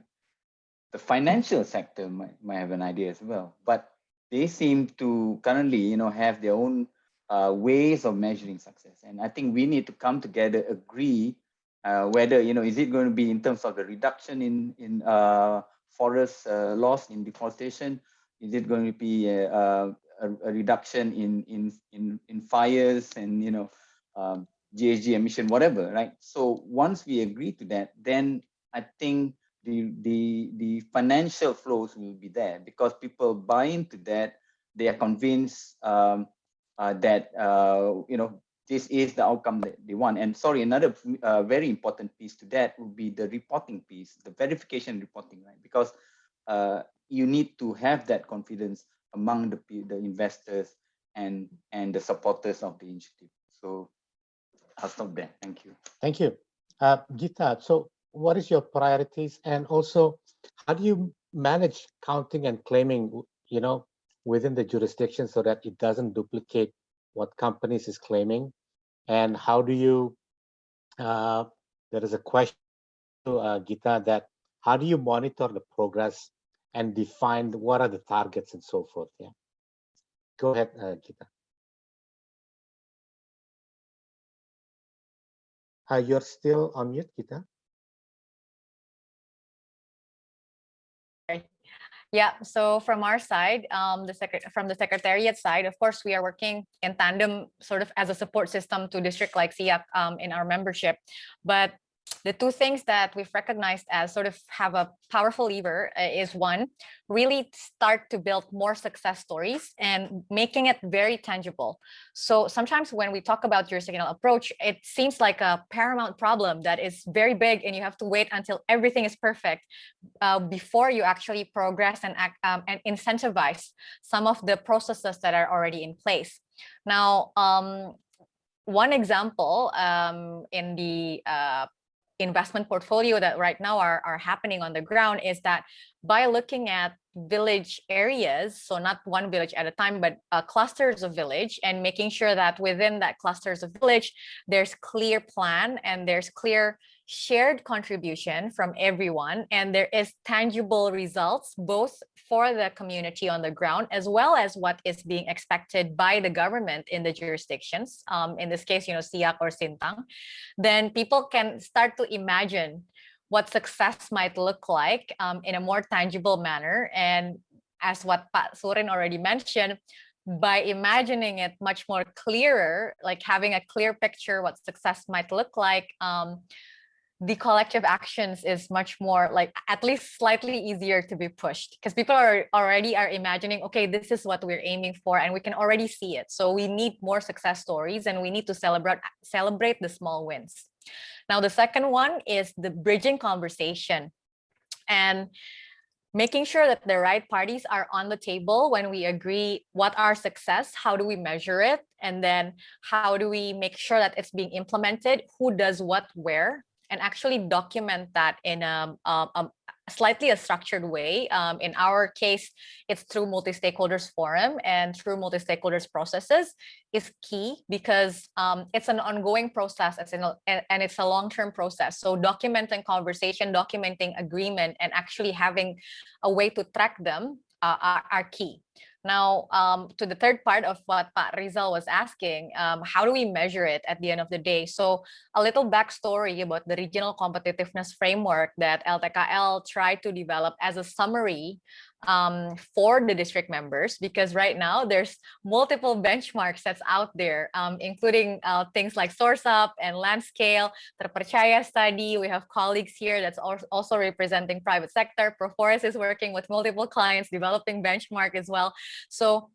The financial sector might have an idea as well, but they seem to currently, have their own ways of measuring success. And I think we need to come together, agree whether, is it going to be in terms of the reduction in forest loss in deforestation? Is it going to be a reduction in fires and, GHG emission, whatever, right? So once we agree to that, then I think the financial flows will be there because people buy into that. They are convinced that this is the outcome that they want. And sorry, another very important piece to that would be the reporting piece, the verification reporting, right? Because you need to have that confidence among the investors and the supporters of the initiative. So I'll stop there. Thank you. Thank you. Gita, so what is your priorities, and also how do you manage counting and claiming, within the jurisdiction so that it doesn't duplicate what companies is claiming? And how do you, there is a question to Gita, that how do you monitor the progress and define what are the targets and so forth? Yeah. Go ahead, Gita. You're still on mute, Gita. Yeah, so from our side, from the Secretariat side, of course, we are working in tandem, sort of as a support system to district like SIAC in our membership. But the two things that we've recognized as sort of have a powerful lever is one, really start to build more success stories and making it very tangible. So sometimes when we talk about jurisdictional approach, it seems like a paramount problem that is very big and you have to wait until everything is perfect before you actually progress and and incentivize some of the processes that are already in place. Now, one example in the investment portfolio that right now are happening on the ground is that by looking at village areas, so not one village at a time, but clusters of village, and making sure that within that clusters of village, there's clear plan and there's clear shared contribution from everyone, and there is tangible results both for the community on the ground as well as what is being expected by the government in the jurisdictions, in this case, SIAC or Sintang, then people can start to imagine what success might look like in a more tangible manner. And as what Pak Surin already mentioned, by imagining it much more clearer, like having a clear picture what success might look like, the collective actions is much more, like, at least slightly easier to be pushed, because people are already imagining, okay, this is what we're aiming for, and we can already see it. So we need more success stories, and we need to celebrate the small wins. Now, the second one is the bridging conversation and making sure that the right parties are on the table when we agree what our success, how do we measure it, and then how do we make sure that it's being implemented, who does what where, and actually document that in a slightly a structured way. In our case, it's through multi-stakeholders forum and through multi-stakeholders processes is key, because it's an ongoing process, and it's a long-term process. So documenting conversation, documenting agreement, and actually having a way to track them are key. Now, to the third part of what Pak Rizal was asking, how do we measure it at the end of the day? So a little backstory about the regional competitiveness framework that LTKL tried to develop as a summary for the district members, because right now there's multiple benchmarks that's out there, including things like Source Up and Land Scale, Terpercaya study. We have colleagues here that's also representing private sector. ProForest is working with multiple clients developing benchmark as well. So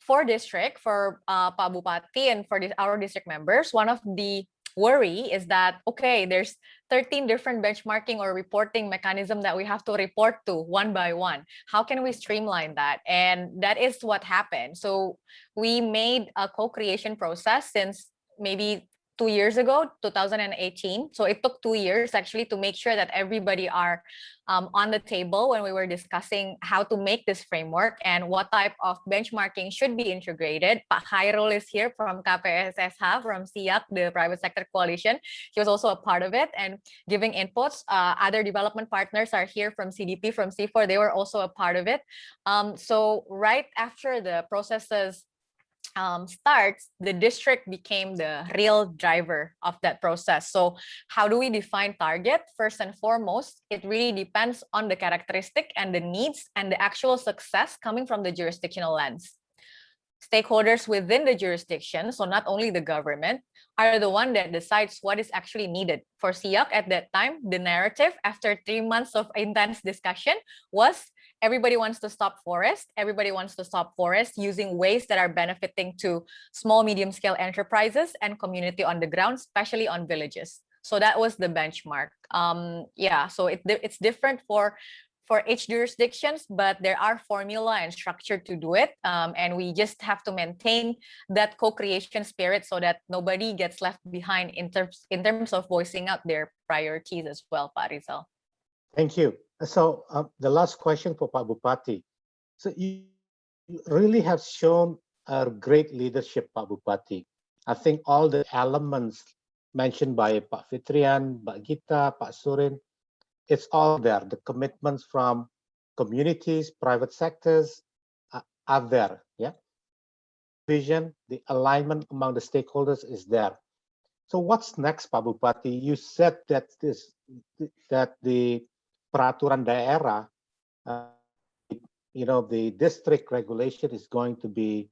for district, for Pak Bupati and for our district members, one of the worry is that, okay, there's 13 different benchmarking or reporting mechanism that we have to report to one by one. How can we streamline that? And that is what happened. So we made a co-creation process since maybe 2 years ago, 2018. So it took 2 years actually to make sure that everybody are on the table when we were discussing how to make this framework and what type of benchmarking should be integrated. Pak Khairul is here from KPSSH, from SIAC, the Private Sector Coalition. He was also a part of it and giving inputs. Other development partners are here from CDP, from C4. They were also a part of it. So right after the processes starts, the district became the real driver of that process. So how do we define target? First and foremost, it really depends on the characteristic and the needs and the actual success coming from the jurisdictional lens. Stakeholders within the jurisdiction, so not only the government, are the one that decides what is actually needed. For SIAC at that time, the narrative after 3 months of intense discussion was everybody wants to stop forest. Everybody wants to stop forest using ways that are benefiting to small, medium-scale enterprises and community on the ground, especially on villages. So that was the benchmark. Yeah, so it's different for each jurisdictions, but there are formula and structure to do it. And we just have to maintain that co-creation spirit so that nobody gets left behind in terms of voicing out their priorities as well, Pak Rizal. Thank you. So the last question for Pak Bupati. So you really have shown a great leadership, Pak Bupati. I think all the elements mentioned by Pak Fitrian, Pak Gita, Pak Surin, it's all there. The commitments from communities, private sectors are there. Yeah. Vision, the alignment among the stakeholders is there. So what's next, Pak Bupati? You said that the peraturan daerah the district regulation is going to be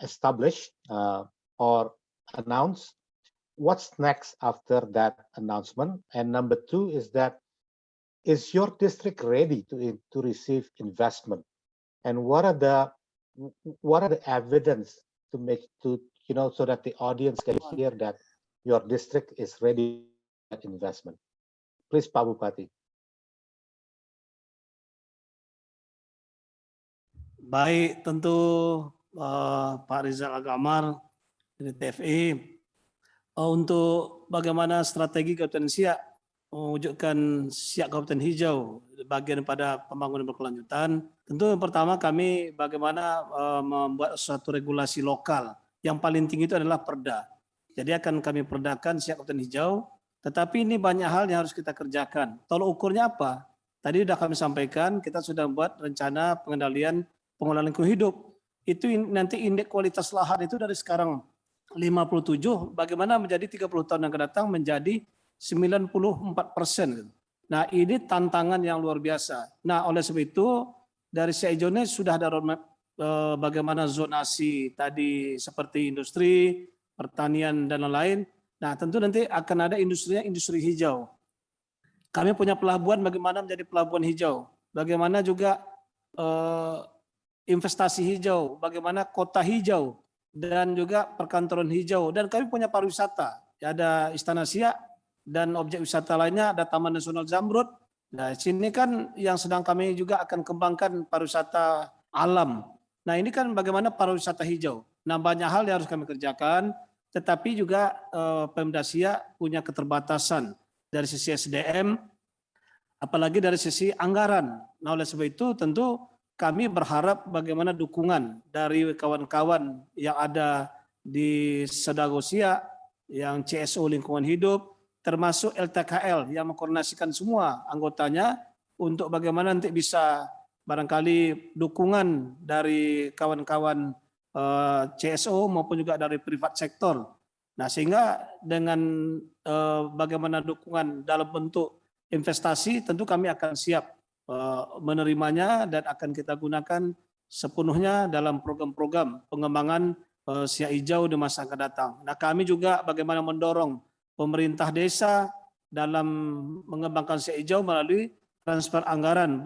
established or announced, what's next after that announcement? And number two is that, is your district ready to receive investment? And what are the evidence to make so that the audience can hear that your district is ready for that investment? Please, Pak Bupati. Baik, tentu Pak Rizal Agamar dari TFA untuk bagaimana strategi Kabupaten Siak mewujudkan Siak Kabupaten Hijau bagian pada pembangunan berkelanjutan. Tentu yang pertama kami bagaimana membuat suatu regulasi lokal. Yang paling tinggi itu adalah perda. Jadi akan kami perdakan Siak Kabupaten Hijau, tetapi ini banyak hal yang harus kita kerjakan. Tolok ukurnya apa? Tadi sudah kami sampaikan, kita sudah membuat rencana pengendalian pengelolaan lingkungan hidup. Itu nanti indeks kualitas lahan itu dari sekarang 57, bagaimana menjadi 30 tahun yang akan datang menjadi 94%. Nah, ini tantangan yang luar biasa. Nah, oleh sebab itu dari Siak Hijau ini sudah ada roadmap bagaimana zonasi tadi seperti industri, pertanian dan lain-lain. Nah, tentu nanti akan ada industrinya industri hijau. Kami punya pelabuhan, bagaimana menjadi pelabuhan hijau. Bagaimana juga investasi hijau, bagaimana kota hijau, dan juga perkantoran hijau. Dan kami punya pariwisata. Ada Istana Siak dan objek wisata lainnya, ada Taman Nasional Zamrud. Nah, sini kan yang sedang kami juga akan kembangkan pariwisata alam. Nah, ini kan bagaimana pariwisata hijau. Nah, banyak hal yang harus kami kerjakan, tetapi juga Pemda Siak punya keterbatasan dari sisi SDM, apalagi dari sisi anggaran. Nah, oleh sebab itu tentu kami berharap bagaimana dukungan dari kawan-kawan yang ada di Sedago Siak, yang CSO lingkungan hidup, termasuk LTKL yang mengkoordinasikan semua anggotanya untuk bagaimana nanti bisa barangkali dukungan dari kawan-kawan CSO maupun juga dari privat sektor. Nah, sehingga dengan bagaimana dukungan dalam bentuk investasi, tentu kami akan siap menerimanya dan akan kita gunakan sepenuhnya dalam program-program pengembangan Siak Hijau di masa akan datang. Nah, kami juga bagaimana mendorong pemerintah desa dalam mengembangkan Siak Hijau melalui transfer anggaran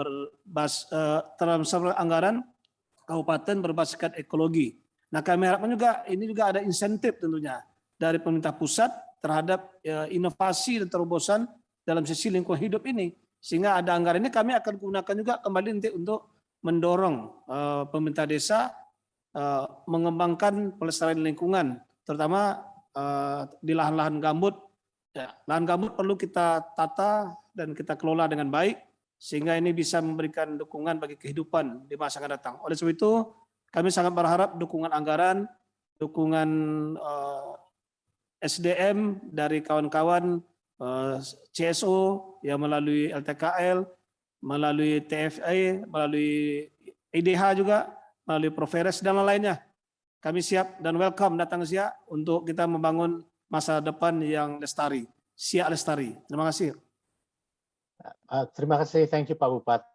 kabupaten berbasiskan ekologi. Nah, kami harapkan juga ini juga ada insentif tentunya dari pemerintah pusat terhadap inovasi dan terobosan dalam sisi lingkungan hidup ini, sehingga ada anggaran ini kami akan gunakan juga kembali nanti untuk mendorong pemerintah desa mengembangkan pelestarian lingkungan, terutama di lahan-lahan gambut. Ya, lahan gambut perlu kita tata dan kita kelola dengan baik, sehingga ini bisa memberikan dukungan bagi kehidupan di masa akan datang. Oleh sebab itu, kami sangat berharap dukungan anggaran, dukungan SDM dari kawan-kawan CSO yang melalui LTKL, melalui TFA, melalui IDH juga, melalui ProForest dan lainnya. Kami siap dan welcome datang ke Siak untuk kita membangun masa depan yang lestari. Siak lestari. Terima kasih. Terima kasih. Thank you, Pak Bupati.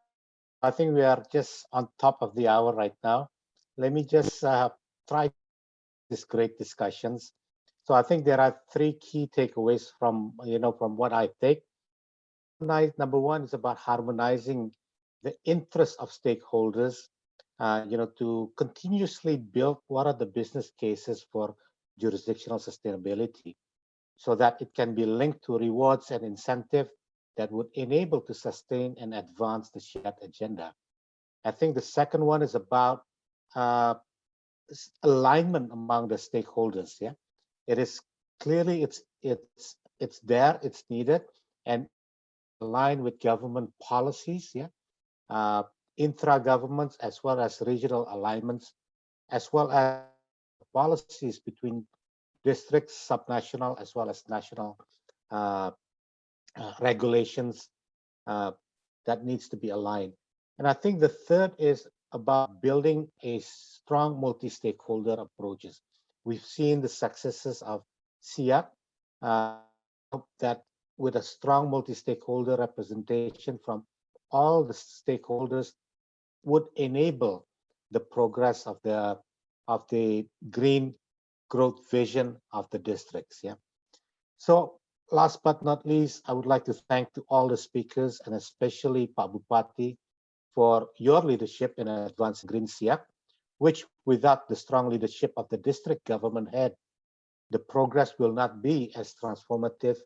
I think we are just on top of the hour right now. Let me just try these great discussions. So I think there are three key takeaways from what I take. Number one is about harmonizing the interests of stakeholders, to continuously build what are the business cases for jurisdictional sustainability, so that it can be linked to rewards and incentive that would enable to sustain and advance the shared agenda. I think the second one is about alignment among the stakeholders. Yeah, it is clearly it's there, it's needed, and align with government policies. Yeah, intra-governments as well as regional alignments, as well as policies between districts, subnational as well as national regulations that needs to be aligned. And I think the third is about building a strong multi-stakeholder approaches. We've seen the successes of Siak that with a strong multi-stakeholder representation from all the stakeholders would enable the progress of the green growth vision of the districts. Yeah. So last but not least, I would like to thank to all the speakers and especially Pak Bupati for your leadership in advancing Green Siap, which without the strong leadership of the district government head, the progress will not be as transformative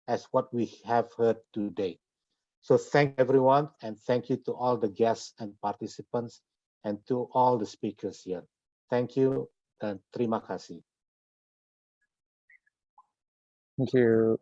as what we have heard today. So thank everyone, and thank you to all the guests and participants and to all the speakers here. Thank you and terima kasih. Thank you.